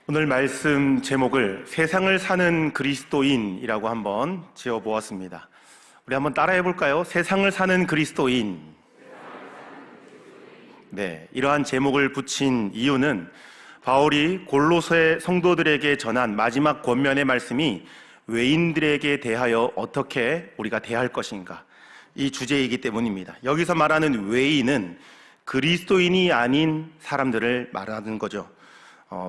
오늘 말씀 제목을 세상을 사는 그리스도인이라고 한번 지어보았습니다. 우리 한번 따라해 볼까요? 세상을 사는 그리스도인. 네, 이러한 제목을 붙인 이유는 바울이 골로새 성도들에게 전한 마지막 권면의 말씀이 외인들에게 대하여 어떻게 우리가 대할 것인가, 이 주제이기 때문입니다. 여기서 말하는 외인은 그리스도인이 아닌 사람들을 말하는 거죠.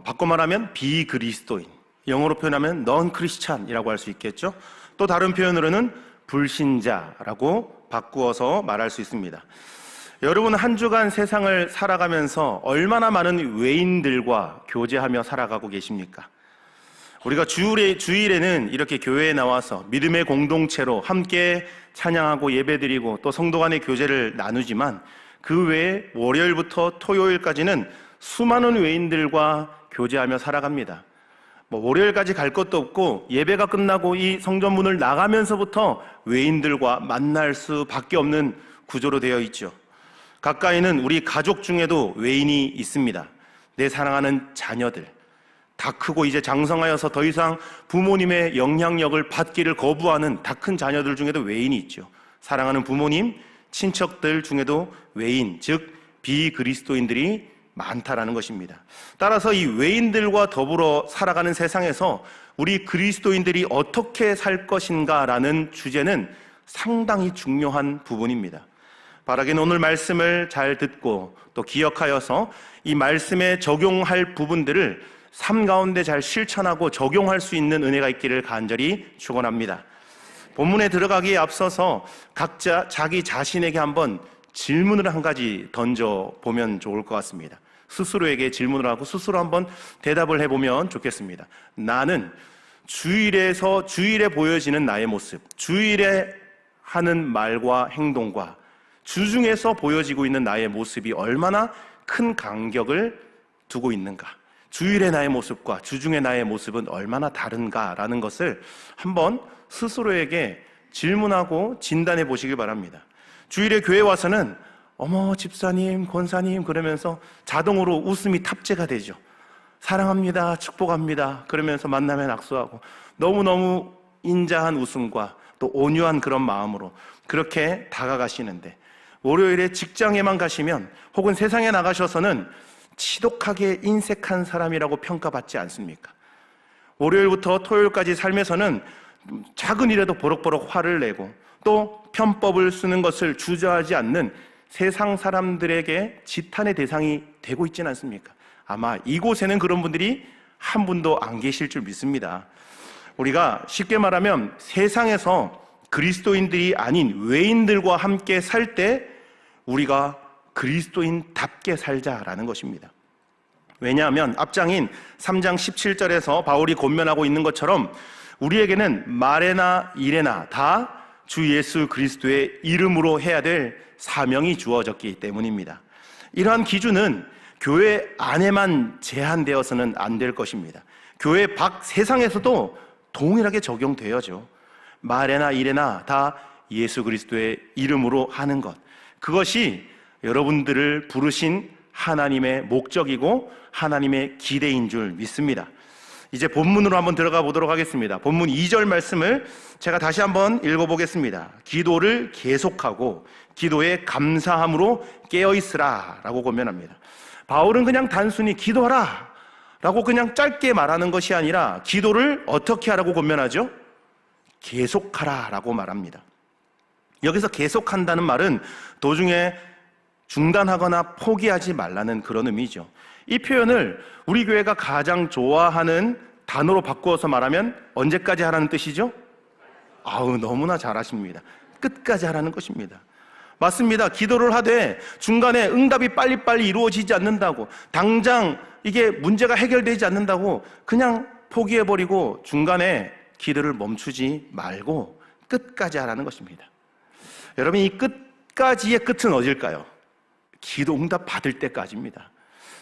바꿔 말하면 비그리스도인, 영어로 표현하면 non Christian이라고 할 수 있겠죠. 또 다른 표현으로는 불신자라고 바꾸어서 말할 수 있습니다. 여러분, 한 주간 세상을 살아가면서 얼마나 많은 외인들과 교제하며 살아가고 계십니까? 우리가 주일에는 이렇게 교회에 나와서 믿음의 공동체로 함께 찬양하고 예배드리고 또 성도 간의 교제를 나누지만, 그 외에 월요일부터 토요일까지는 수많은 외인들과 교제하며 살아갑니다. 월요일까지 갈 것도 없고 예배가 끝나고 이 성전문을 나가면서부터 외인들과 만날 수밖에 없는 구조로 되어 있죠. 가까이는 우리 가족 중에도 외인이 있습니다. 내 사랑하는 자녀들, 다 크고 이제 장성하여서 더 이상 부모님의 영향력을 받기를 거부하는 다 큰 자녀들 중에도 외인이 있죠. 사랑하는 부모님, 친척들 중에도 외인, 즉 비그리스도인들이 많다라는 것입니다. 따라서 이 외인들과 더불어 살아가는 세상에서 우리 그리스도인들이 어떻게 살 것인가라는 주제는 상당히 중요한 부분입니다. 바라기는 오늘 말씀을 잘 듣고 또 기억하여서 이 말씀에 적용할 부분들을 삶 가운데 잘 실천하고 적용할 수 있는 은혜가 있기를 간절히 축원합니다. 본문에 들어가기에 앞서서 각자 자기 자신에게 한번 질문을 한 가지 던져보면 좋을 것 같습니다. 스스로에게 질문을 하고 스스로 한번 대답을 해보면 좋겠습니다. 나는 주일에 보여지는 나의 모습, 주일에 하는 말과 행동과 주중에서 보여지고 있는 나의 모습이 얼마나 큰 간격을 두고 있는가, 주일의 나의 모습과 주중의 나의 모습은 얼마나 다른가라는 것을 한번 스스로에게 질문하고 진단해 보시기 바랍니다. 주일에 교회 와서는 어머 집사님, 권사님 그러면서 자동으로 웃음이 탑재가 되죠. 사랑합니다, 축복합니다 그러면서 만나면 악수하고 너무너무 인자한 웃음과 또 온유한 그런 마음으로 그렇게 다가가시는데, 월요일에 직장에만 가시면 혹은 세상에 나가셔서는 지독하게 인색한 사람이라고 평가받지 않습니까? 월요일부터 토요일까지 삶에서는 작은 일에도 버럭버럭 화를 내고 또 편법을 쓰는 것을 주저하지 않는 세상 사람들에게 지탄의 대상이 되고 있지는 않습니까? 아마 이곳에는 그런 분들이 한 분도 안 계실 줄 믿습니다. 우리가 쉽게 말하면 세상에서 그리스도인들이 아닌 외인들과 함께 살 때 우리가 그리스도인답게 살자라는 것입니다. 왜냐하면 앞장인 3장 17절에서 바울이 권면하고 있는 것처럼 우리에게는 말에나 일에나 다 주 예수 그리스도의 이름으로 해야 될 사명이 주어졌기 때문입니다. 이러한 기준은 교회 안에만 제한되어서는 안 될 것입니다. 교회 밖 세상에서도 동일하게 적용되어죠. 말에나 일에나 다 예수 그리스도의 이름으로 하는 것, 그것이 여러분들을 부르신 하나님의 목적이고 하나님의 기대인 줄 믿습니다. 이제 본문으로 한번 들어가 보도록 하겠습니다. 본문 2절 말씀을 제가 다시 한번 읽어보겠습니다. 기도를 계속하고 기도에 감사함으로 깨어있으라 라고 권면합니다. 바울은 그냥 단순히 기도하라 라고 그냥 짧게 말하는 것이 아니라 기도를 어떻게 하라고 권면하죠? 계속하라 라고 말합니다. 여기서 계속한다는 말은 도중에 중단하거나 포기하지 말라는 그런 의미죠. 이 표현을 우리 교회가 가장 좋아하는 단어로 바꾸어서 말하면 언제까지 하라는 뜻이죠? 너무나 잘하십니다. 끝까지 하라는 것입니다. 맞습니다. 기도를 하되 중간에 응답이 빨리빨리 이루어지지 않는다고, 당장 이게 문제가 해결되지 않는다고 그냥 포기해버리고 중간에 기도를 멈추지 말고 끝까지 하라는 것입니다. 여러분, 이 끝까지의 끝은 어딜까요? 기도 응답 받을 때까지입니다.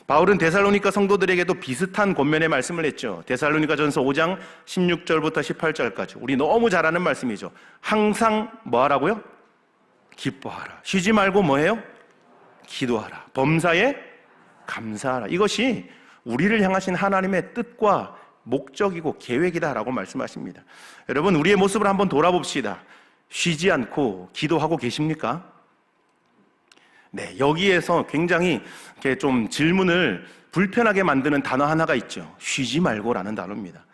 바울은 데살로니가 성도들에게도 비슷한 권면의 말씀을 했죠. 데살로니가전서 5장 16절부터 18절까지 우리 너무 잘 아는 말씀이죠. 항상 뭐 하라고요? 기뻐하라. 쉬지 말고 뭐 해요? 기도하라. 범사에 감사하라. 이것이 우리를 향하신 하나님의 뜻과 목적이고 계획이다라고 말씀하십니다. 여러분, 우리의 모습을 한번 돌아봅시다. 쉬지 않고 기도하고 계십니까? 네, 여기에서 굉장히 이렇게 좀 질문을 불편하게 만드는 단어 하나가 있죠. 쉬지 말고라는 단어입니다.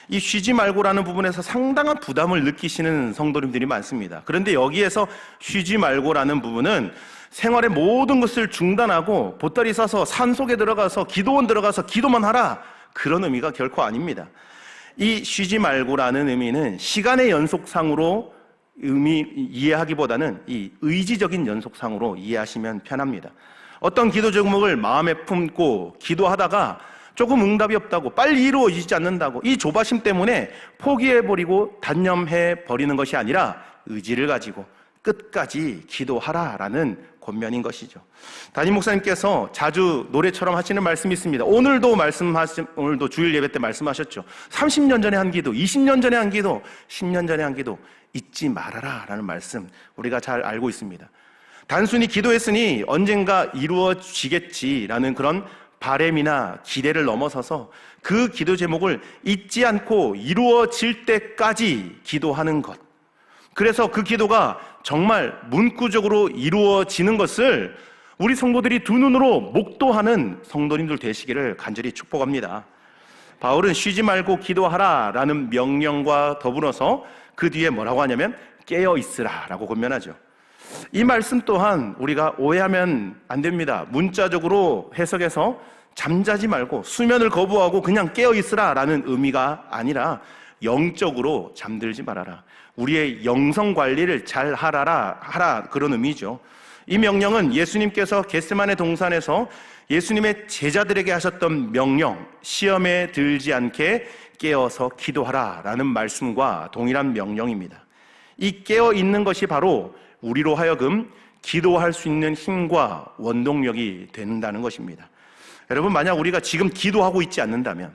이 쉬지 말고라는 부분에서 상당한 부담을 느끼시는 성도님들이 많습니다. 그런데 여기에서 쉬지 말고라는 부분은 생활의 모든 것을 중단하고 보따리 싸서 산속에 들어가서 기도원 들어가서 기도만 하라, 그런 의미가 결코 아닙니다. 이 쉬지 말고라는 의미는 시간의 연속상으로 이해하기보다는 이 의지적인 연속상으로 이해하시면 편합니다. 어떤 기도 제목을 마음에 품고 기도하다가 조금 응답이 없다고, 빨리 이루어지지 않는다고 이 조바심 때문에 포기해버리고 단념해버리는 것이 아니라 의지를 가지고 끝까지 기도하라라는 권면인 것이죠. 담임 목사님께서 자주 노래처럼 하시는 말씀이 있습니다. 오늘도 주일 예배 때 말씀하셨죠. 30년 전에 한 기도, 20년 전에 한 기도, 10년 전에 한 기도 잊지 말아라 라는 말씀, 우리가 잘 알고 있습니다. 단순히 기도했으니 언젠가 이루어지겠지라는 그런 바램이나 기대를 넘어서서 그 기도 제목을 잊지 않고 이루어질 때까지 기도하는 것, 그래서 그 기도가 정말 문구적으로 이루어지는 것을 우리 성도들이 두 눈으로 목도하는 성도님들 되시기를 간절히 축복합니다. 바울은 쉬지 말고 기도하라 라는 명령과 더불어서 그 뒤에 뭐라고 하냐면 깨어 있으라 라고 권면하죠. 이 말씀 또한 우리가 오해하면 안 됩니다. 문자적으로 해석해서 잠자지 말고 수면을 거부하고 그냥 깨어 있으라 라는 의미가 아니라 영적으로 잠들지 말아라, 우리의 영성 관리를 잘 하라, 그런 의미죠. 이 명령은 예수님께서 겟세마네 동산에서 예수님의 제자들에게 하셨던 명령, 시험에 들지 않게 깨어서 기도하라 라는 말씀과 동일한 명령입니다. 이 깨어 있는 것이 바로 우리로 하여금 기도할 수 있는 힘과 원동력이 된다는 것입니다. 여러분, 만약 우리가 지금 기도하고 있지 않는다면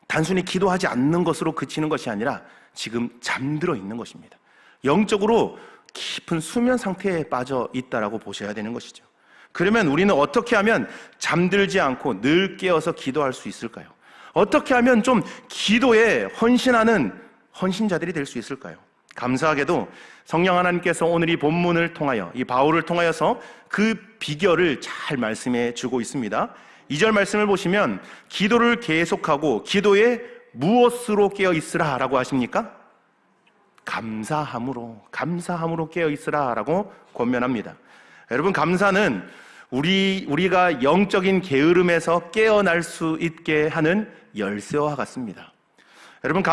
단순히 기도하지 않는 것으로 그치는 것이 아니라 지금 잠들어 있는 것입니다. 영적으로 깊은 수면 상태에 빠져 있다라고 보셔야 되는 것이죠. 그러면 우리는 어떻게 하면 잠들지 않고 늘 깨어서 기도할 수 있을까요? 어떻게 하면 좀 기도에 헌신하는 헌신자들이 될 수 있을까요? 감사하게도 성령 하나님께서 오늘 이 본문을 통하여, 이 바울을 통하여서 그 비결을 잘 말씀해 주고 있습니다. 2절 말씀을 보시면 기도를 계속하고 기도에 무엇으로 깨어 있으라 라고 하십니까? 감사함으로 깨어 있으라 라고 권면합니다. 여러분, 감사는 우리가 영적인 게으름에서 깨어날 수 있게 하는 열쇠와 같습니다. 여러분,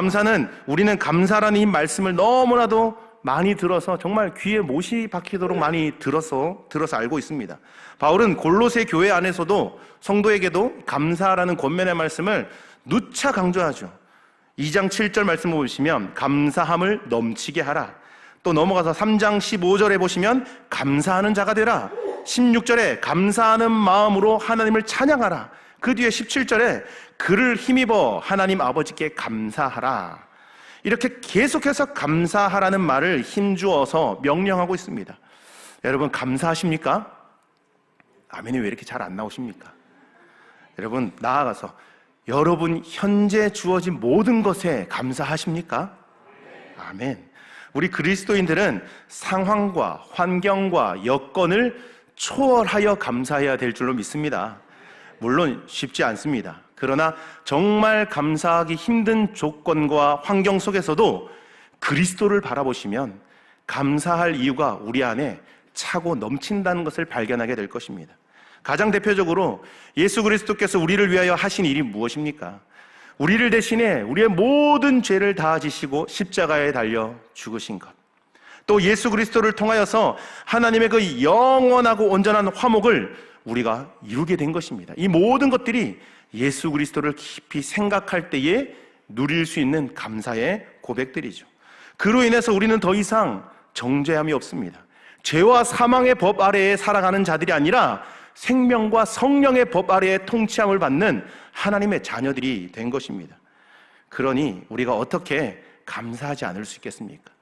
우리는 감사라는 이 말씀을 너무나도 많이 들어서 정말 귀에 못이 박히도록 많이 들어서 알고 있습니다. 바울은 골로새 교회 안에서도 성도에게도 감사라는 권면의 말씀을 누차 강조하죠. 2장 7절 말씀을 보시면 감사함을 넘치게 하라. 또 넘어가서 3장 15절에 보시면 감사하는 자가 되라. 16절에 감사하는 마음으로 하나님을 찬양하라. 그 뒤에 17절에 그를 힘입어 하나님 아버지께 감사하라. 이렇게 계속해서 감사하라는 말을 힘주어서 명령하고 있습니다. 여러분, 감사하십니까? 아멘이 왜 이렇게 잘 안 나오십니까? 여러분, 나아가서 여러분 현재 주어진 모든 것에 감사하십니까? 아멘. 우리 그리스도인들은 상황과 환경과 여건을 초월하여 감사해야 될 줄로 믿습니다. 물론 쉽지 않습니다. 그러나 정말 감사하기 힘든 조건과 환경 속에서도 그리스도를 바라보시면 감사할 이유가 우리 안에 차고 넘친다는 것을 발견하게 될 것입니다. 가장 대표적으로 예수 그리스도께서 우리를 위하여 하신 일이 무엇입니까? 우리를 대신해 우리의 모든 죄를 다 지시고 십자가에 달려 죽으신 것, 또 예수 그리스도를 통하여서 하나님의 그 영원하고 온전한 화목을 우리가 이루게 된 것입니다. 이 모든 것들이 예수 그리스도를 깊이 생각할 때에 누릴 수 있는 감사의 고백들이죠. 그로 인해서 우리는 더 이상 정죄함이 없습니다. 죄와 사망의 법 아래에 살아가는 자들이 아니라 생명과 성령의 법 아래에 통치함을 받는 하나님의 자녀들이 된 것입니다. 그러니 우리가 어떻게 감사하지 않을 수 있겠습니까?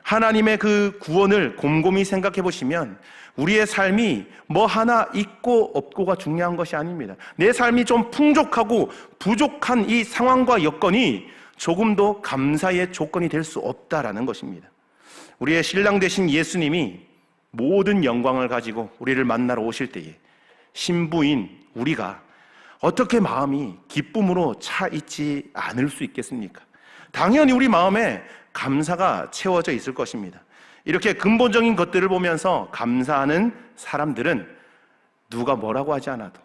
하나님의 그 구원을 곰곰이 생각해 보시면 우리의 삶이 뭐 하나 있고 없고가 중요한 것이 아닙니다. 내 삶이 좀 풍족하고 부족한 이 상황과 여건이 조금도 감사의 조건이 될 수 없다라는 것입니다. 우리의 신랑 되신 예수님이 모든 영광을 가지고 우리를 만나러 오실 때에 신부인 우리가 어떻게 마음이 기쁨으로 차 있지 않을 수 있겠습니까? 당연히 우리 마음에 감사가 채워져 있을 것입니다. 이렇게 근본적인 것들을 보면서 감사하는 사람들은 누가 뭐라고 하지 않아도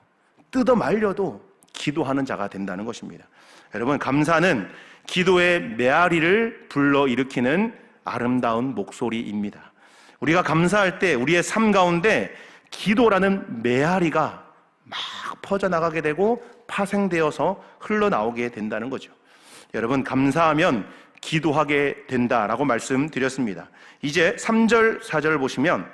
뜯어 말려도 기도하는 자가 된다는 것입니다. 여러분, 감사는 기도의 메아리를 불러일으키는 아름다운 목소리입니다. 우리가 감사할 때 우리의 삶 가운데 기도라는 메아리가 막 퍼져나가게 되고 파생되어서 흘러나오게 된다는 거죠. 여러분, 감사하면 기도하게 된다라고 말씀드렸습니다. 이제 3절, 4절 보시면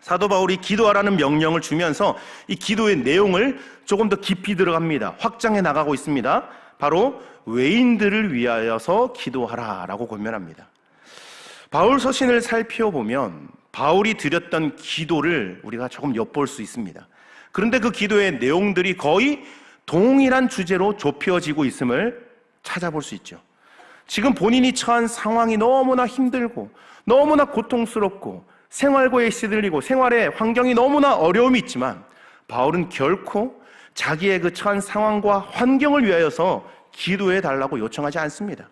사도 바울이 기도하라는 명령을 주면서 이 기도의 내용을 조금 더 깊이 들어갑니다. 확장해 나가고 있습니다. 바로 외인들을 위하여서 기도하라라고 권면합니다. 바울 서신을 살펴보면 바울이 드렸던 기도를 우리가 조금 엿볼 수 있습니다. 그런데 그 기도의 내용들이 거의 동일한 주제로 좁혀지고 있음을 찾아볼 수 있죠. 지금 본인이 처한 상황이 너무나 힘들고 너무나 고통스럽고 생활고에 시들리고 생활의 환경이 너무나 어려움이 있지만 바울은 결코 자기의 그 처한 상황과 환경을 위하여서 기도해 달라고 요청하지 않습니다.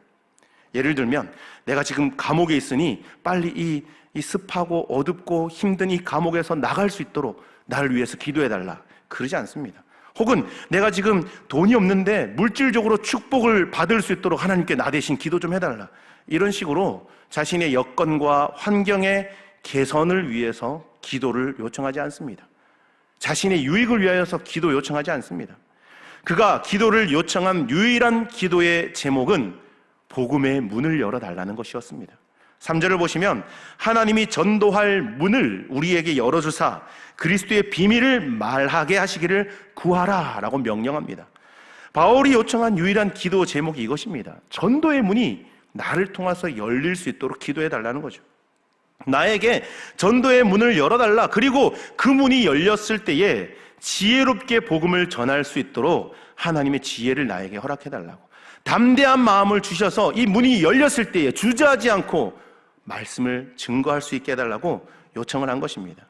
예를 들면 내가 지금 감옥에 있으니 빨리 이 습하고 어둡고 힘든 이 감옥에서 나갈 수 있도록 나를 위해서 기도해 달라, 그러지 않습니다. 혹은 내가 지금 돈이 없는데 물질적으로 축복을 받을 수 있도록 하나님께 나 대신 기도 좀 해달라, 이런 식으로 자신의 여건과 환경의 개선을 위해서 기도를 요청하지 않습니다. 자신의 유익을 위하여서 기도 요청하지 않습니다. 그가 기도를 요청한 유일한 기도의 제목은 복음의 문을 열어달라는 것이었습니다. 3절을 보시면 하나님이 전도할 문을 우리에게 열어주사 그리스도의 비밀을 말하게 하시기를 구하라 라고 명령합니다. 바울이 요청한 유일한 기도 제목이 이것입니다. 전도의 문이 나를 통해서 열릴 수 있도록 기도해 달라는 거죠. 나에게 전도의 문을 열어달라, 그리고 그 문이 열렸을 때에 지혜롭게 복음을 전할 수 있도록 하나님의 지혜를 나에게 허락해 달라고, 담대한 마음을 주셔서 이 문이 열렸을 때에 주저하지 않고 말씀을 증거할 수 있게 해달라고 요청을 한 것입니다.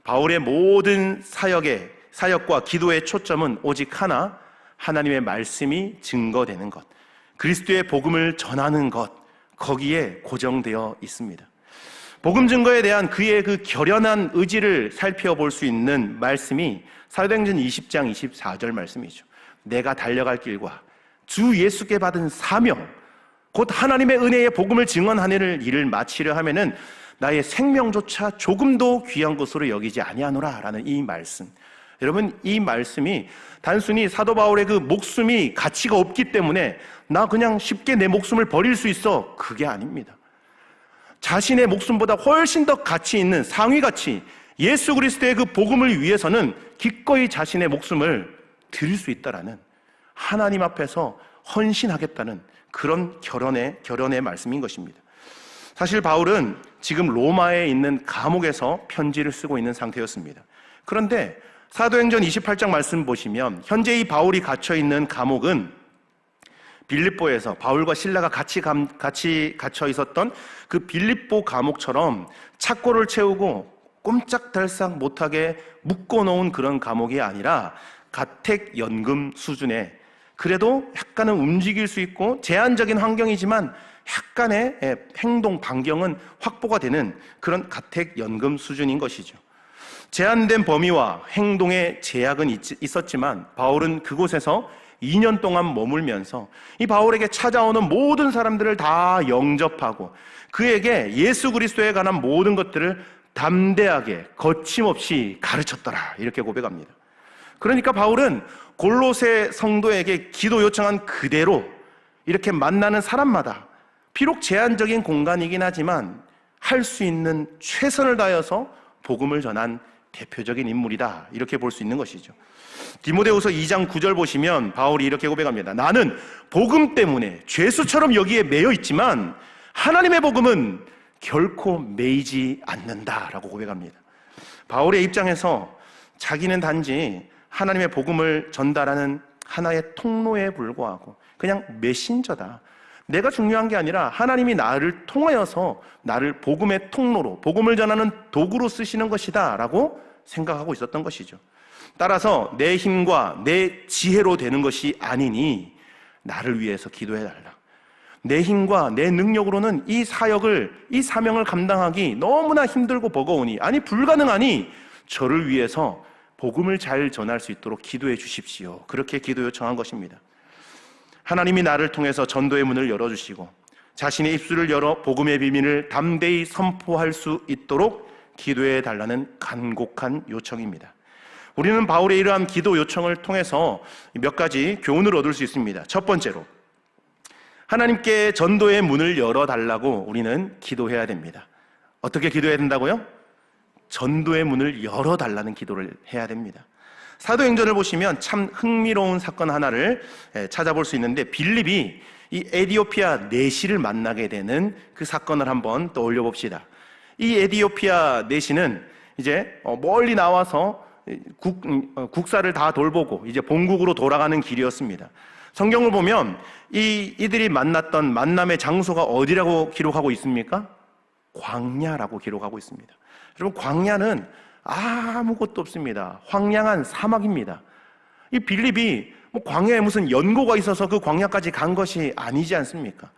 바울의 모든 사역과 기도의 초점은 오직 하나, 하나님의 말씀이 증거되는 것, 그리스도의 복음을 전하는 것, 거기에 고정되어 있습니다. 복음 증거에 대한 그의 그 결연한 의지를 살펴볼 수 있는 말씀이 사도행전 20장 24절 말씀이죠. 내가 달려갈 길과 주 예수께 받은 사명, 곧 하나님의 은혜의 복음을 증언하는 일을 마치려 하면은 나의 생명조차 조금도 귀한 것으로 여기지 아니하노라 라는 이 말씀. 여러분, 이 말씀이 단순히 사도 바울의 그 목숨이 가치가 없기 때문에 나 그냥 쉽게 내 목숨을 버릴 수 있어, 그게 아닙니다. 자신의 목숨보다 훨씬 더 가치 있는 상위 가치, 예수 그리스도의 그 복음을 위해서는 기꺼이 자신의 목숨을 드릴 수 있다라는, 하나님 앞에서 헌신하겠다는 그런 결연의 말씀인 것입니다. 사실 바울은 지금 로마에 있는 감옥에서 편지를 쓰고 있는 상태였습니다. 그런데 사도행전 28장 말씀 보시면 현재 이 바울이 갇혀 있는 감옥은 빌립보에서 바울과 실라가 같이 갇혀 있었던 그 빌립보 감옥처럼 착고를 채우고 꼼짝달싹 못하게 묶어놓은 그런 감옥이 아니라 가택연금 수준의, 그래도 약간은 움직일 수 있고 제한적인 환경이지만 약간의 행동 반경은 확보가 되는 그런 가택연금 수준인 것이죠. 제한된 범위와 행동의 제약은 있었지만 바울은 그곳에서 2년 동안 머물면서 이 바울에게 찾아오는 모든 사람들을 다 영접하고 그에게 예수 그리스도에 관한 모든 것들을 담대하게 거침없이 가르쳤더라, 이렇게 고백합니다. 그러니까 바울은 골로새 성도에게 기도 요청한 그대로 이렇게 만나는 사람마다 비록 제한적인 공간이긴 하지만 할 수 있는 최선을 다해서 복음을 전한 대표적인 인물이다, 이렇게 볼 수 있는 것이죠. 디모데후서 2장 9절 보시면 바울이 이렇게 고백합니다. 나는 복음 때문에 죄수처럼 여기에 매여 있지만 하나님의 복음은 결코 매이지 않는다라고 고백합니다. 바울의 입장에서 자기는 단지 하나님의 복음을 전달하는 하나의 통로에 불과하고 그냥 메신저다. 내가 중요한 게 아니라 하나님이 나를 통하여서 나를 복음의 통로로, 복음을 전하는 도구로 쓰시는 것이다 라고 생각하고 있었던 것이죠. 따라서 내 힘과 내 지혜로 되는 것이 아니니 나를 위해서 기도해달라. 내 힘과 내 능력으로는 이 사역을, 이 사명을 감당하기 너무나 힘들고 버거우니, 아니 불가능하니 저를 위해서 복음을 잘 전할 수 있도록 기도해 주십시오. 그렇게 기도 요청한 것입니다. 하나님이 나를 통해서 전도의 문을 열어주시고 자신의 입술을 열어 복음의 비밀을 담대히 선포할 수 있도록 기도해 달라는 간곡한 요청입니다. 우리는 바울의 이러한 기도 요청을 통해서 몇 가지 교훈을 얻을 수 있습니다. 첫 번째로, 하나님께 전도의 문을 열어달라고 우리는 기도해야 됩니다. 어떻게 기도해야 된다고요? 전도의 문을 열어달라는 기도를 해야 됩니다. 사도행전을 보시면 참 흥미로운 사건 하나를 찾아볼 수 있는데, 빌립이 이 에디오피아 내시를 만나게 되는 그 사건을 한번 떠올려 봅시다. 이 에디오피아 내시는 이제 멀리 나와서 국사를 다 돌보고 이제 본국으로 돌아가는 길이었습니다. 성경을 보면 이들이 만났던 만남의 장소가 어디라고 기록하고 있습니까? 광야라고 기록하고 있습니다. 여러분, 광야는 아무것도 없습니다. 황량한 사막입니다. 이 빌립이 광야에 무슨 연고가 있어서 그 광야까지 간 것이 아니지 않습니까?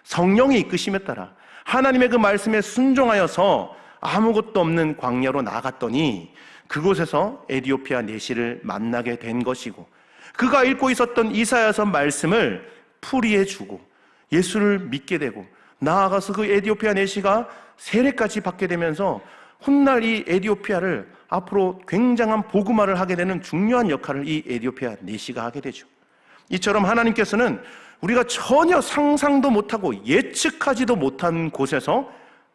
성령의 이끄심에 따라 하나님의 그 말씀에 순종하여서 아무것도 없는 광야로 나갔더니 그곳에서 에디오피아 내시를 만나게 된 것이고, 그가 읽고 있었던 이사야서 말씀을 풀이해 주고 예수를 믿게 되고, 나아가서 그 에디오피아 내시가 세례까지 받게 되면서 훗날 이 에디오피아를 앞으로 굉장한 복음화를 하게 되는 중요한 역할을 이 에디오피아 내시가 하게 되죠. 이처럼 하나님께서는 우리가 전혀 상상도 못하고 예측하지도 못한 곳에서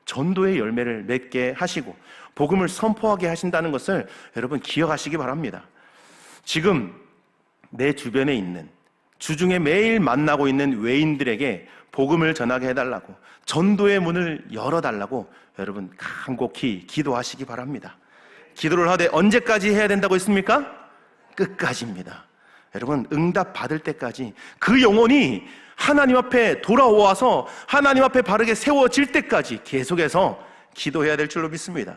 전도의 열매를 맺게 하시고 복음을 선포하게 하신다는 것을 여러분 기억하시기 바랍니다. 지금 내 주변에 있는, 주중에 매일 만나고 있는 외인들에게 복음을 전하게 해달라고, 전도의 문을 열어달라고 여러분 간곡히 기도하시기 바랍니다. 기도를 하되 언제까지 해야 된다고 했습니까? 끝까지입니다. 여러분, 응답 받을 때까지, 그 영혼이 하나님 앞에 돌아와서 하나님 앞에 바르게 세워질 때까지 계속해서 기도해야 될 줄로 믿습니다.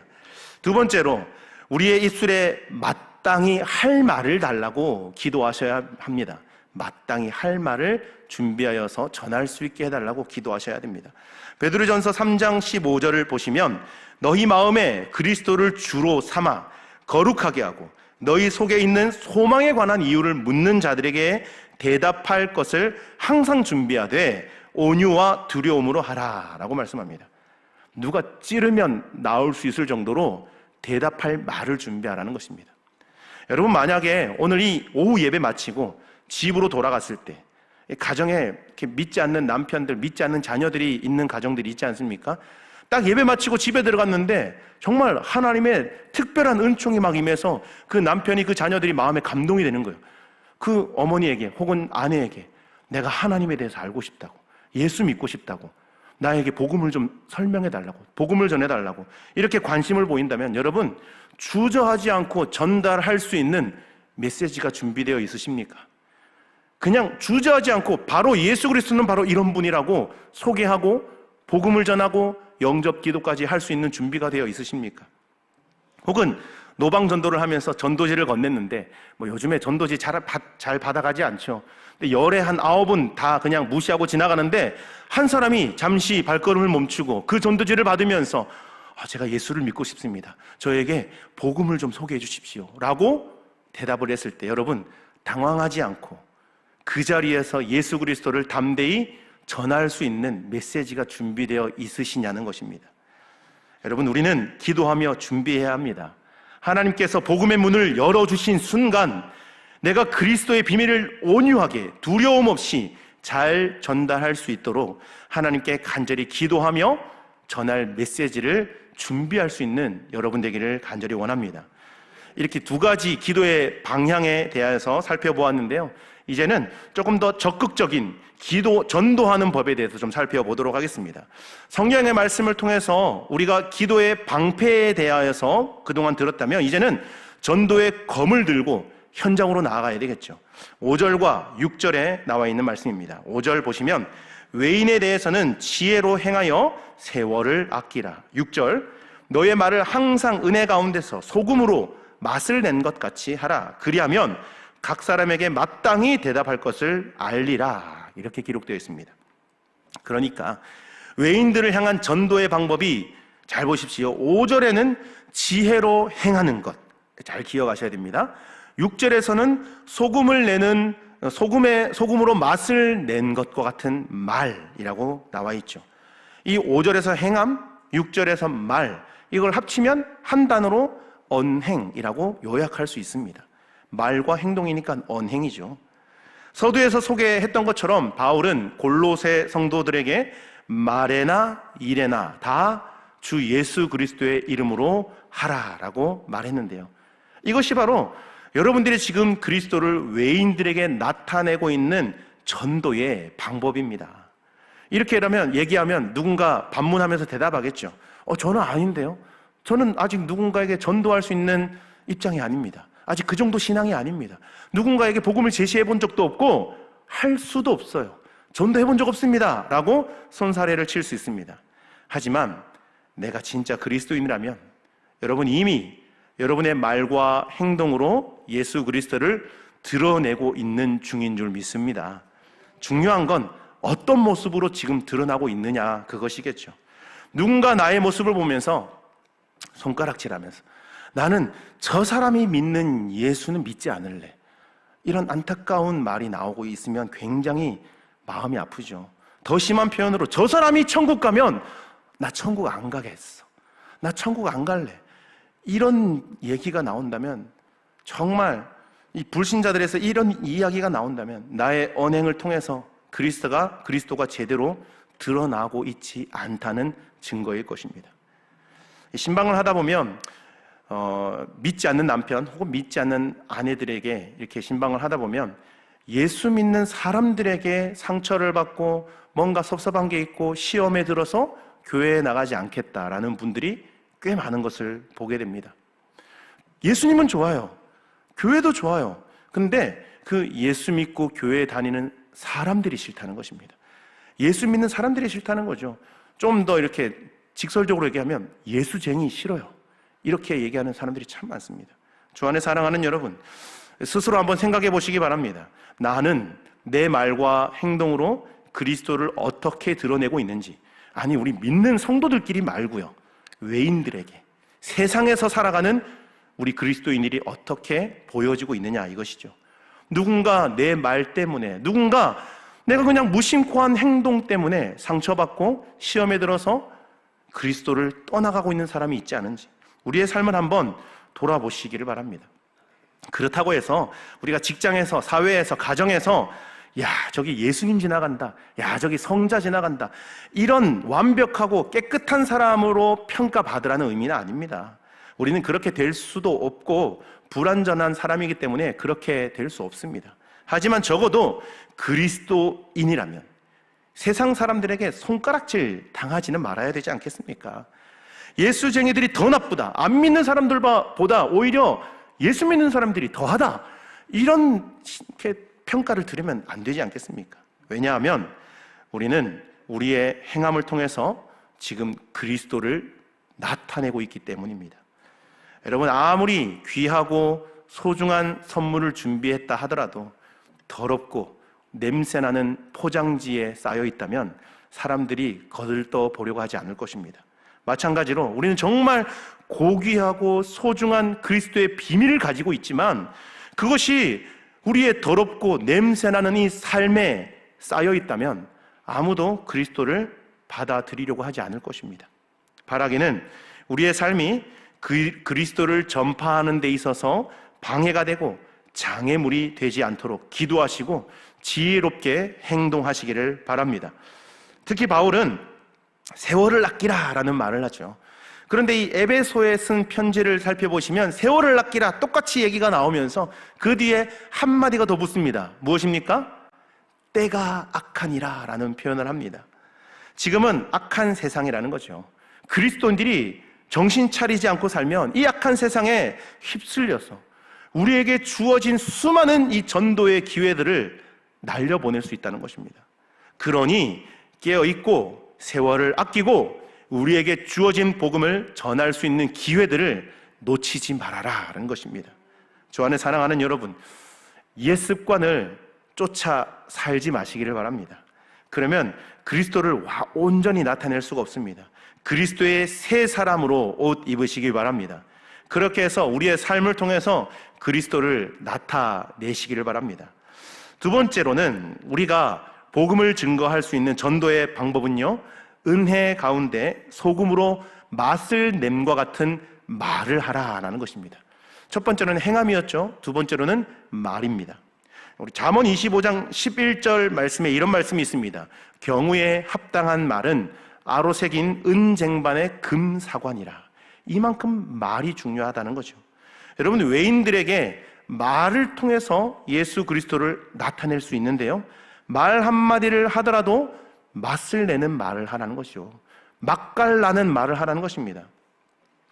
두 번째로, 우리의 입술에 마땅히 할 말을 달라고 기도하셔야 합니다. 마땅히 할 말을 준비하여서 전할 수 있게 해달라고 기도하셔야 됩니다. 베드로전서 3장 15절을 보시면, 너희 마음에 그리스도를 주로 삼아 거룩하게 하고 너희 속에 있는 소망에 관한 이유를 묻는 자들에게 대답할 것을 항상 준비하되 온유와 두려움으로 하라 라고 말씀합니다. 누가 찌르면 나올 수 있을 정도로 대답할 말을 준비하라는 것입니다. 여러분, 만약에 오늘 이 오후 예배 마치고 집으로 돌아갔을 때 가정에 이렇게 믿지 않는 남편들, 믿지 않는 자녀들이 있는 가정들이 있지 않습니까? 딱 예배 마치고 집에 들어갔는데 정말 하나님의 특별한 은총이 막 임해서 그 남편이, 그 자녀들이 마음에 감동이 되는 거예요. 그 어머니에게 혹은 아내에게 내가 하나님에 대해서 알고 싶다고, 예수 믿고 싶다고, 나에게 복음을 좀 설명해 달라고, 복음을 전해 달라고 이렇게 관심을 보인다면 여러분, 주저하지 않고 전달할 수 있는 메시지가 준비되어 있으십니까? 그냥 주저하지 않고 바로 예수 그리스도는 바로 이런 분이라고 소개하고 복음을 전하고 영접 기도까지 할 수 있는 준비가 되어 있으십니까? 혹은 노방 전도를 하면서 전도지를 건넸는데 요즘에 전도지 잘 받아가지 않죠. 근데 열에 한 9분 다 그냥 무시하고 지나가는데 한 사람이 잠시 발걸음을 멈추고 그 전도지를 받으면서 제가 예수를 믿고 싶습니다. 저에게 복음을 좀 소개해 주십시오 라고 대답을 했을 때 여러분, 당황하지 않고 그 자리에서 예수 그리스도를 담대히 전할 수 있는 메시지가 준비되어 있으시냐는 것입니다. 여러분, 우리는 기도하며 준비해야 합니다. 하나님께서 복음의 문을 열어주신 순간 내가 그리스도의 비밀을 온유하게 두려움 없이 잘 전달할 수 있도록 하나님께 간절히 기도하며 전할 메시지를 준비할 수 있는 여러분 되기를 간절히 원합니다. 이렇게 두 가지 기도의 방향에 대해서 살펴보았는데요. 이제는 조금 더 적극적인 전도하는 법에 대해서 좀 살펴보도록 하겠습니다. 성경의 말씀을 통해서 우리가 기도의 방패에 대하여서 그동안 들었다면 이제는 전도의 검을 들고 현장으로 나아가야 되겠죠. 5절과 6절에 나와 있는 말씀입니다. 5절 보시면 외인에 대해서는 지혜로 행하여 세월을 아끼라. 6절 너의 말을 항상 은혜 가운데서 소금으로 맛을 낸 것 같이 하라. 그리하면 각 사람에게 마땅히 대답할 것을 알리라. 이렇게 기록되어 있습니다. 그러니까 외인들을 향한 전도의 방법이, 잘 보십시오, 5절에는 지혜로 행하는 것, 잘 기억하셔야 됩니다. 6절에서는 소금으로 맛을 낸 것과 같은 말이라고 나와 있죠. 이 5절에서 행함, 6절에서 말, 이걸 합치면 한 단어로 언행이라고 요약할 수 있습니다. 말과 행동이니까 언행이죠. 서두에서 소개했던 것처럼 바울은 골로새 성도들에게 말에나 일에나 다 주 예수 그리스도의 이름으로 하라라고 말했는데요. 이것이 바로 여러분들이 지금 그리스도를 외인들에게 나타내고 있는 전도의 방법입니다. 이렇게 얘기하면 누군가 반문하면서 대답하겠죠. 저는 아닌데요. 저는 아직 누군가에게 전도할 수 있는 입장이 아닙니다. 아직 그 정도 신앙이 아닙니다. 누군가에게 복음을 제시해 본 적도 없고 할 수도 없어요. 전도해 본 적 없습니다 라고 손사래를 칠 수 있습니다. 하지만 내가 진짜 그리스도인이라면 여러분 이미 여러분의 말과 행동으로 예수 그리스도를 드러내고 있는 중인 줄 믿습니다. 중요한 건 어떤 모습으로 지금 드러나고 있느냐, 그것이겠죠. 누군가 나의 모습을 보면서 손가락질하면서 나는 저 사람이 믿는 예수는 믿지 않을래, 이런 안타까운 말이 나오고 있으면 굉장히 마음이 아프죠. 더 심한 표현으로 저 사람이 천국 가면 나 천국 안 가겠어, 나 천국 안 갈래, 이런 얘기가 나온다면, 정말 이 불신자들에서 이런 이야기가 나온다면 나의 언행을 통해서 그리스도가 제대로 드러나고 있지 않다는 증거일 것입니다. 신방을 하다 보면 믿지 않는 남편 혹은 믿지 않는 아내들에게 이렇게 신방을 하다 보면 예수 믿는 사람들에게 상처를 받고 뭔가 섭섭한 게 있고 시험에 들어서 교회에 나가지 않겠다라는 분들이 꽤 많은 것을 보게 됩니다. 예수님은 좋아요. 교회도 좋아요. 근데 그 예수 믿고 교회에 다니는 사람들이 싫다는 것입니다. 예수 믿는 사람들이 싫다는 거죠. 좀 더 이렇게 직설적으로 얘기하면 예수쟁이 싫어요, 이렇게 얘기하는 사람들이 참 많습니다. 주 안에 사랑하는 여러분, 스스로 한번 생각해 보시기 바랍니다. 나는 내 말과 행동으로 그리스도를 어떻게 드러내고 있는지, 아니 우리 믿는 성도들끼리 말고요, 외인들에게, 세상에서 살아가는 우리 그리스도인들이 어떻게 보여지고 있느냐, 이것이죠. 누군가 내 말 때문에, 누군가 내가 그냥 무심코 한 행동 때문에 상처받고 시험에 들어서 그리스도를 떠나가고 있는 사람이 있지 않은지 우리의 삶을 한번 돌아보시기를 바랍니다. 그렇다고 해서 우리가 직장에서, 사회에서, 가정에서 야 저기 예수님 지나간다, 야 저기 성자 지나간다, 이런 완벽하고 깨끗한 사람으로 평가받으라는 의미는 아닙니다. 우리는 그렇게 될 수도 없고 불완전한 사람이기 때문에 그렇게 될 수 없습니다. 하지만 적어도 그리스도인이라면 세상 사람들에게 손가락질 당하지는 말아야 되지 않겠습니까? 예수쟁이들이 더 나쁘다, 안 믿는 사람들보다 오히려 예수 믿는 사람들이 더하다, 이런 평가를 들으면 안 되지 않겠습니까? 왜냐하면 우리는 우리의 행함을 통해서 지금 그리스도를 나타내고 있기 때문입니다. 여러분, 아무리 귀하고 소중한 선물을 준비했다 하더라도 더럽고 냄새나는 포장지에 쌓여 있다면 사람들이 거들떠 보려고 하지 않을 것입니다. 마찬가지로 우리는 정말 고귀하고 소중한 그리스도의 비밀을 가지고 있지만 그것이 우리의 더럽고 냄새나는 이 삶에 쌓여 있다면 아무도 그리스도를 받아들이려고 하지 않을 것입니다. 바라기는 우리의 삶이 그리스도를 전파하는 데 있어서 방해가 되고 장애물이 되지 않도록 기도하시고 지혜롭게 행동하시기를 바랍니다. 특히 바울은 세월을 아끼라 라는 말을 하죠. 그런데 이 에베소에 쓴 편지를 살펴보시면 세월을 아끼라 똑같이 얘기가 나오면서 그 뒤에 한마디가 더 붙습니다. 무엇입니까? 때가 악하니라 라는 표현을 합니다. 지금은 악한 세상이라는 거죠. 그리스도인들이 정신 차리지 않고 살면 이 악한 세상에 휩쓸려서 우리에게 주어진 수많은 이 전도의 기회들을 날려보낼 수 있다는 것입니다. 그러니 깨어있고 세월을 아끼고 우리에게 주어진 복음을 전할 수 있는 기회들을 놓치지 말아라 라는 것입니다. 저 안에 사랑하는 여러분, 옛 습관을 쫓아 살지 마시기를 바랍니다. 그러면 그리스도를 온전히 나타낼 수가 없습니다. 그리스도의 새 사람으로 옷 입으시기 바랍니다. 그렇게 해서 우리의 삶을 통해서 그리스도를 나타내시기를 바랍니다. 두 번째로는 우리가 복음을 증거할 수 있는 전도의 방법은요, 은혜 가운데 소금으로 맛을 냄과 같은 말을 하라라는 것입니다. 첫 번째로는 행함이었죠. 두 번째로는 말입니다. 우리 잠언 25장 11절 말씀에 이런 말씀이 있습니다. 경우에 합당한 말은 아로새긴 은쟁반의 금사관이라. 이만큼 말이 중요하다는 거죠. 여러분, 외인들에게 말을 통해서 예수 그리스도를 나타낼 수 있는데요, 말 한마디를 하더라도 맛을 내는 말을 하라는 것이죠. 맛깔나는 말을 하라는 것입니다.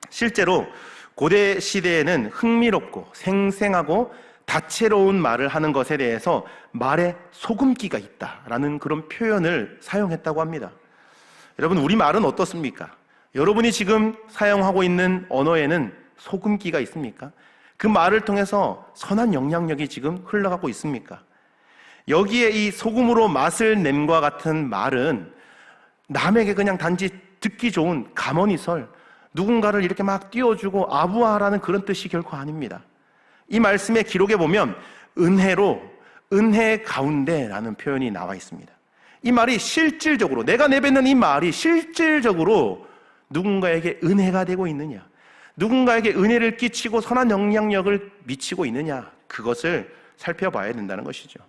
실제로 고대 시대에는 흥미롭고 생생하고 다채로운 말을 하는 것에 대해서 말에 소금기가 있다라는 그런 표현을 사용했다고 합니다. 여러분, 우리 말은 어떻습니까? 여러분이 지금 사용하고 있는 언어에는 소금기가 있습니까? 그 말을 통해서 선한 영향력이 지금 흘러가고 있습니까? 여기에 이 소금으로 맛을 냄과 같은 말은 남에게 그냥 단지 듣기 좋은 가머니설, 누군가를 이렇게 막 띄워주고 아부하라는 그런 뜻이 결코 아닙니다. 이 말씀의 기록에 보면 은혜로, 은혜 가운데라는 표현이 나와 있습니다. 이 말이 실질적으로, 내가 내뱉는 이 말이 실질적으로 누군가에게 은혜가 되고 있느냐, 누군가에게 은혜를 끼치고 선한 영향력을 미치고 있느냐, 그것을 살펴봐야 된다는 것이죠.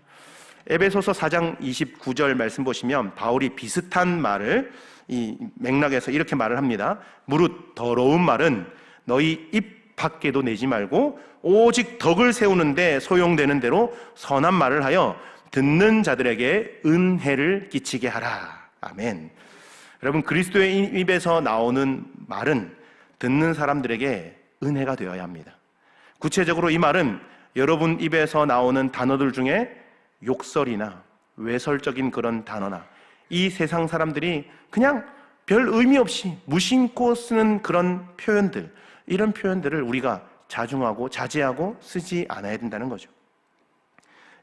에베소서 4장 29절 말씀 보시면 바울이 비슷한 말을 이 맥락에서 이렇게 말을 합니다. 무릇 더러운 말은 너희 입 밖에도 내지 말고 오직 덕을 세우는데 소용되는 대로 선한 말을 하여 듣는 자들에게 은혜를 끼치게 하라. 아멘. 여러분, 그리스도의 입에서 나오는 말은 듣는 사람들에게 은혜가 되어야 합니다. 구체적으로 이 말은 여러분 입에서 나오는 단어들 중에 욕설이나 외설적인 그런 단어나 이 세상 사람들이 그냥 별 의미 없이 무심코 쓰는 그런 표현들, 이런 표현들을 우리가 자중하고 자제하고 쓰지 않아야 된다는 거죠.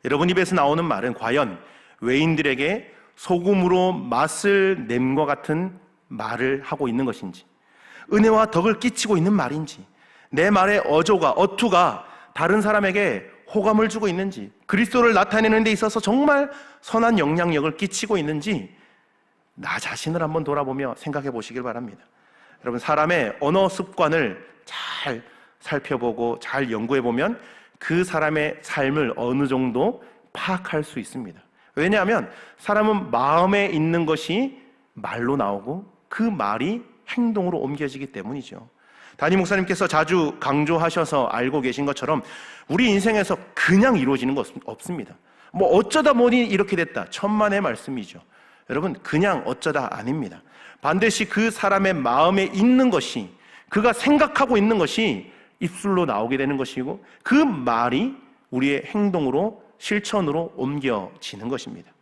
여러분 입에서 나오는 말은 과연 외인들에게 소금으로 맛을 냄과 같은 말을 하고 있는 것인지, 은혜와 덕을 끼치고 있는 말인지, 내 말의 어조가, 어투가 다른 사람에게 호감을 주고 있는지, 그리스도를 나타내는 데 있어서 정말 선한 영향력을 끼치고 있는지 나 자신을 한번 돌아보며 생각해 보시길 바랍니다. 여러분, 사람의 언어 습관을 잘 살펴보고 잘 연구해 보면 그 사람의 삶을 어느 정도 파악할 수 있습니다. 왜냐하면 사람은 마음에 있는 것이 말로 나오고 그 말이 행동으로 옮겨지기 때문이죠. 담임 목사님께서 자주 강조하셔서 알고 계신 것처럼 우리 인생에서 그냥 이루어지는 것 없습니다. 뭐 어쩌다 보니 이렇게 됐다, 천만의 말씀이죠. 여러분, 그냥 어쩌다 아닙니다. 반드시 그 사람의 마음에 있는 것이, 그가 생각하고 있는 것이 입술로 나오게 되는 것이고 그 말이 우리의 행동으로, 실천으로 옮겨지는 것입니다.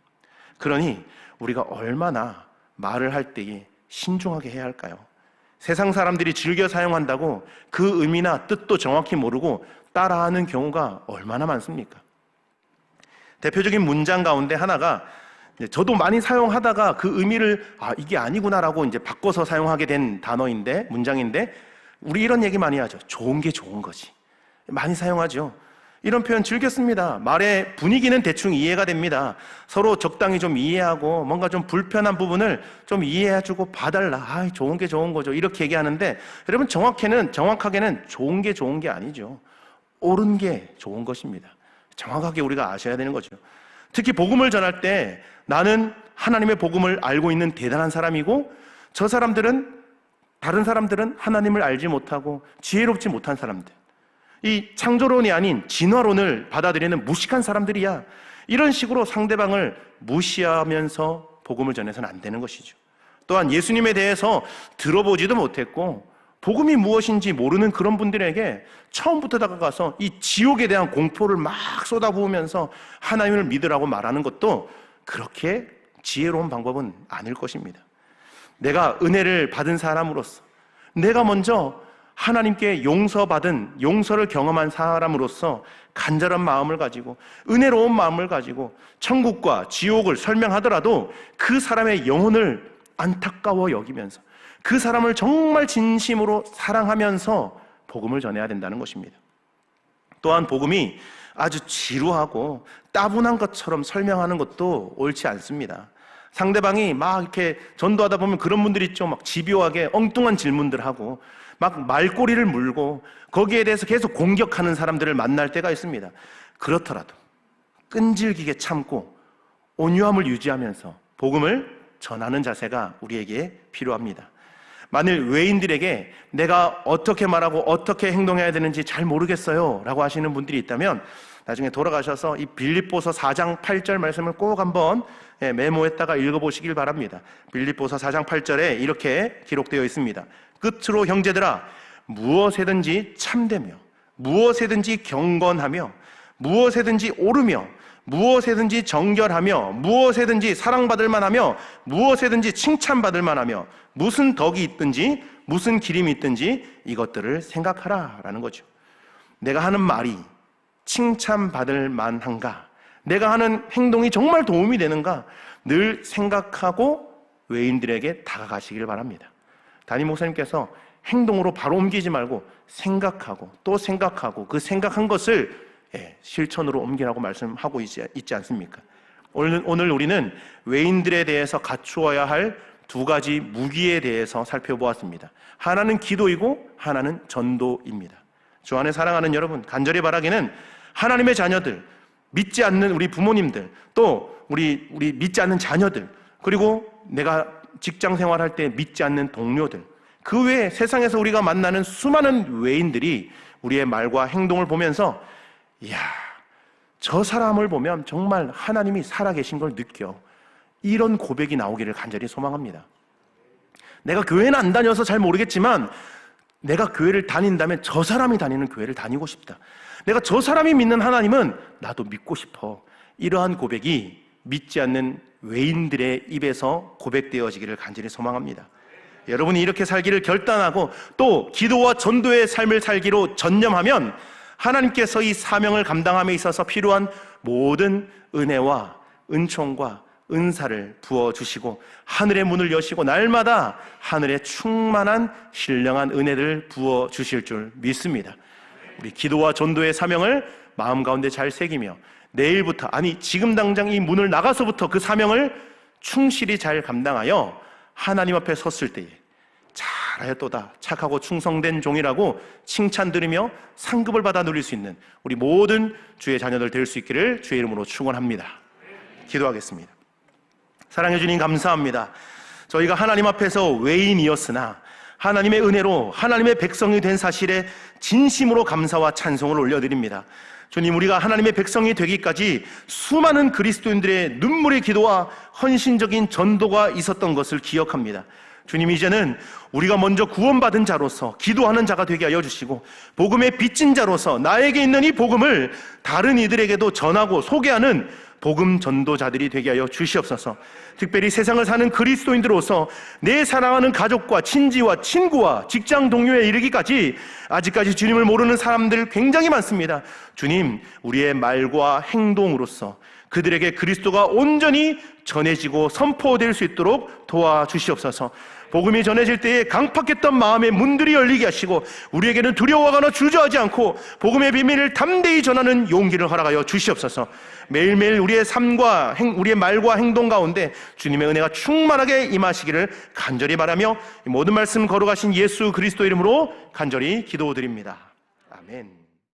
그러니 우리가 얼마나 말을 할 때에 신중하게 해야 할까요? 세상 사람들이 즐겨 사용한다고 그 의미나 뜻도 정확히 모르고 따라하는 경우가 얼마나 많습니까? 대표적인 문장 가운데 하나가, 저도 많이 사용하다가 그 의미를 이게 아니구나라고 이제 바꿔서 사용하게 된 단어인데, 문장인데, 우리 이런 얘기 많이 하죠. 좋은 게 좋은 거지. 많이 사용하죠. 이런 표현 즐겨 씁니다. 말의 분위기는 대충 이해가 됩니다. 서로 적당히 좀 이해하고 뭔가 좀 불편한 부분을 좀 이해해주고 봐달라. 좋은 게 좋은 거죠. 이렇게 얘기하는데, 여러분, 정확하게는 좋은 게 좋은 게 아니죠. 옳은 게 좋은 것입니다. 정확하게 우리가 아셔야 되는 거죠. 특히 복음을 전할 때 나는 하나님의 복음을 알고 있는 대단한 사람이고 저 사람들은 다른 사람들은 하나님을 알지 못하고 지혜롭지 못한 사람들, 이 창조론이 아닌 진화론을 받아들이는 무식한 사람들이야. 이런 식으로 상대방을 무시하면서 복음을 전해서는 안 되는 것이죠. 또한 예수님에 대해서 들어보지도 못했고 복음이 무엇인지 모르는 그런 분들에게 처음부터 다가가서 이 지옥에 대한 공포를 막 쏟아부으면서 하나님을 믿으라고 말하는 것도 그렇게 지혜로운 방법은 아닐 것입니다. 내가 은혜를 받은 사람으로서, 내가 먼저 하나님께 용서를 경험한 사람으로서 간절한 마음을 가지고 은혜로운 마음을 가지고 천국과 지옥을 설명하더라도 그 사람의 영혼을 안타까워 여기면서 그 사람을 정말 진심으로 사랑하면서 복음을 전해야 된다는 것입니다. 또한 복음이 아주 지루하고 따분한 것처럼 설명하는 것도 옳지 않습니다. 상대방이 막 이렇게 전도하다 보면 그런 분들이 있죠. 막 집요하게 엉뚱한 질문들 하고 막 말꼬리를 물고 거기에 대해서 계속 공격하는 사람들을 만날 때가 있습니다. 그렇더라도 끈질기게 참고 온유함을 유지하면서 복음을 전하는 자세가 우리에게 필요합니다. 만일 외인들에게 내가 어떻게 말하고 어떻게 행동해야 되는지 잘 모르겠어요 라고 하시는 분들이 있다면 나중에 돌아가셔서 이 빌립보서 4장 8절 말씀을 꼭 한번 메모했다가 읽어보시길 바랍니다. 빌립보서 4장 8절에 이렇게 기록되어 있습니다. 끝으로 형제들아, 무엇에든지 참되며 무엇에든지 경건하며 무엇에든지 오르며 무엇에든지 정결하며 무엇에든지 사랑받을 만하며 무엇에든지 칭찬받을 만하며 무슨 덕이 있든지 무슨 기림이 있든지 이것들을 생각하라 라는 거죠. 내가 하는 말이 칭찬받을 만한가, 내가 하는 행동이 정말 도움이 되는가 늘 생각하고 외인들에게 다가가시길 바랍니다. 담임 목사님께서 행동으로 바로 옮기지 말고 생각하고 또 생각하고 그 생각한 것을 실천으로 옮기라고 말씀하고 있지 않습니까? 오늘 우리는 외인들에 대해서 갖추어야 할 두 가지 무기에 대해서 살펴보았습니다. 하나는 기도이고 하나는 전도입니다. 주 안에 사랑하는 여러분, 간절히 바라기는 하나님의 자녀들, 믿지 않는 우리 부모님들, 또 우리 믿지 않는 자녀들, 그리고 내가 직장 생활할 때 믿지 않는 동료들, 그 외에 세상에서 우리가 만나는 수많은 외인들이 우리의 말과 행동을 보면서 이야, 저 사람을 보면 정말 하나님이 살아계신 걸 느껴, 이런 고백이 나오기를 간절히 소망합니다. 내가 교회는 안 다녀서 잘 모르겠지만 내가 교회를 다닌다면 저 사람이 다니는 교회를 다니고 싶다. 내가 저 사람이 믿는 하나님은 나도 믿고 싶어. 이러한 고백이 믿지 않는 외인들의 입에서 고백되어지기를 간절히 소망합니다. 여러분이 이렇게 살기를 결단하고 또 기도와 전도의 삶을 살기로 전념하면 하나님께서 이 사명을 감당함에 있어서 필요한 모든 은혜와 은총과 은사를 부어주시고 하늘의 문을 여시고 날마다 하늘의 충만한 신령한 은혜를 부어주실 줄 믿습니다. 우리 기도와 전도의 사명을 마음 가운데 잘 새기며 내일부터, 아니 지금 당장 이 문을 나가서부터 그 사명을 충실히 잘 감당하여 하나님 앞에 섰을 때에 잘하였도다, 착하고 충성된 종이라고 칭찬 들으며 상급을 받아 누릴 수 있는 우리 모든 주의 자녀들 될 수 있기를 주의 이름으로 축원합니다. 기도하겠습니다. 사랑해 주님 감사합니다. 저희가 하나님 앞에서 외인이었으나 하나님의 은혜로 하나님의 백성이 된 사실에 진심으로 감사와 찬송을 올려드립니다. 주님, 우리가 하나님의 백성이 되기까지 수많은 그리스도인들의 눈물의 기도와 헌신적인 전도가 있었던 것을 기억합니다. 주님, 이제는 우리가 먼저 구원받은 자로서 기도하는 자가 되게 하여 주시고 복음의 빚진 자로서 나에게 있는 이 복음을 다른 이들에게도 전하고 소개하는 복음 전도자들이 되게 하여 주시옵소서. 특별히 세상을 사는 그리스도인들로서 내 사랑하는 가족과 친지와 친구와 직장 동료에 이르기까지 아직까지 주님을 모르는 사람들 굉장히 많습니다. 주님, 우리의 말과 행동으로서 그들에게 그리스도가 온전히 전해지고 선포될 수 있도록 도와주시옵소서. 복음이 전해질 때에 강팍했던 마음의 문들이 열리게 하시고 우리에게는 두려워하거나 주저하지 않고 복음의 비밀을 담대히 전하는 용기를 허락하여 주시옵소서. 매일매일 우리의 삶과 우리의 말과 행동 가운데 주님의 은혜가 충만하게 임하시기를 간절히 바라며 모든 말씀 거룩하신 예수 그리스도 이름으로 간절히 기도드립니다. 아멘.